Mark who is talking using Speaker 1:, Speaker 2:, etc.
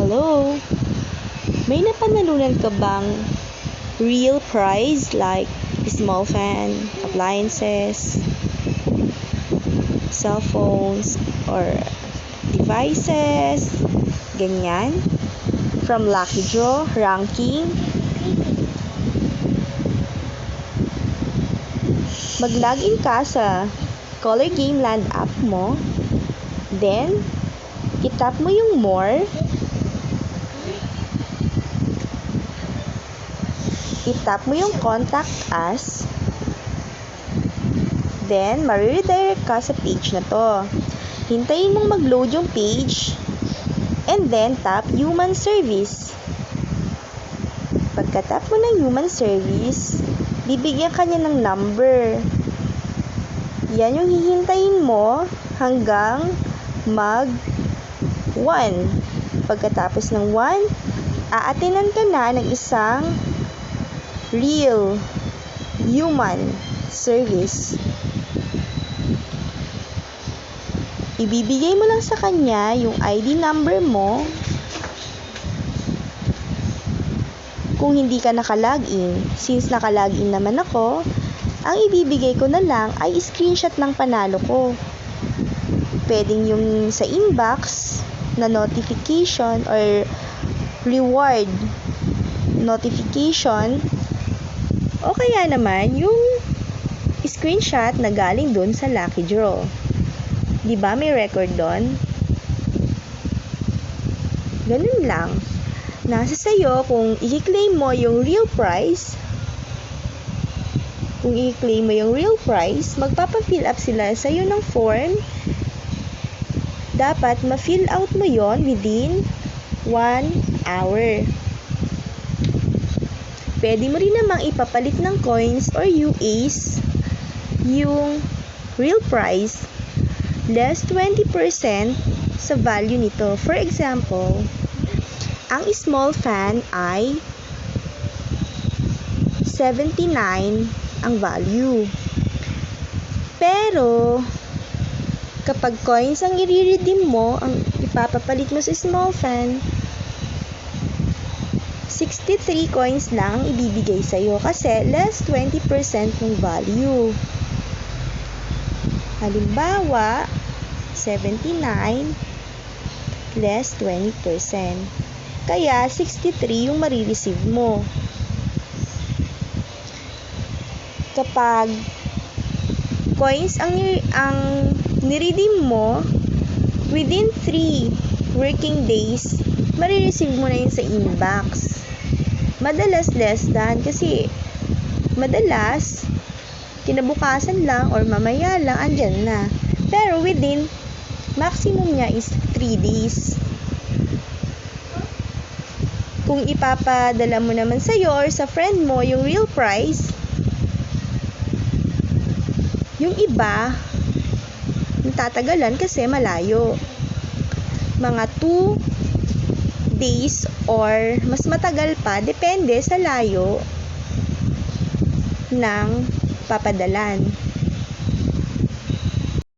Speaker 1: Hello? May napanalunan ka bang real prize like small fan, appliances, cell phones, or devices, ganyan? From Lucky Draw, ranking? Mag-login ka sa Color Game Land app mo, then itap mo yung more, itap mo yung contact us, then mariredirect ka sa page na to. Hintayin mong mag-load yung page, and then tap human service. Pagka-tap mo ng human service, bibigyan ka niya ng number. Yan yung hihintayin mo hanggang mag 1. Pagkatapos ng 1, aatinan ka na ng isang real human service. Ibibigay mo lang sa kanya yung ID number mo kung hindi ka nakalagin. Since nakalagin naman ako, ang ibibigay ko na lang ay screenshot ng panalo ko. Pwedeng yung sa inbox na notification or reward notification, o kaya naman yung screenshot na galing dun sa Lucky Draw. Diba may record doon? Ganun lang. Nasa sayo kung i-claim mo yung real prize. Kung i-claim mo yung real prize, magpapafill up sila sa'yo ng form. Dapat ma-fill out mo yon within 1 hour. Pwede mo rin namang ipapalit ng coins or UAs yung real prize less 20% sa value nito. For example, ang small fan ay 79 ang value. Pero kapag coins ang i-redeem mo, ang ipapapalit mo sa small fan, 63 coins lang ang ibibigay sa'yo kasi less 20% ng value. Halimbawa, 79 less 20%. Kaya 63 yung marireceive mo. Kapag coins ang niredeem mo, within 3 working days, marireceive mo na yun sa inbox. Madalas less than kasi madalas kinabukasan lang or mamaya lang andyan na. Pero within, maximum niya is 3 days. Kung ipapadala mo naman sa'yo or sa friend mo yung real price, yung iba, tatagalan kasi malayo. Mga 2 days or mas matagal pa, depende sa layo ng papadalan.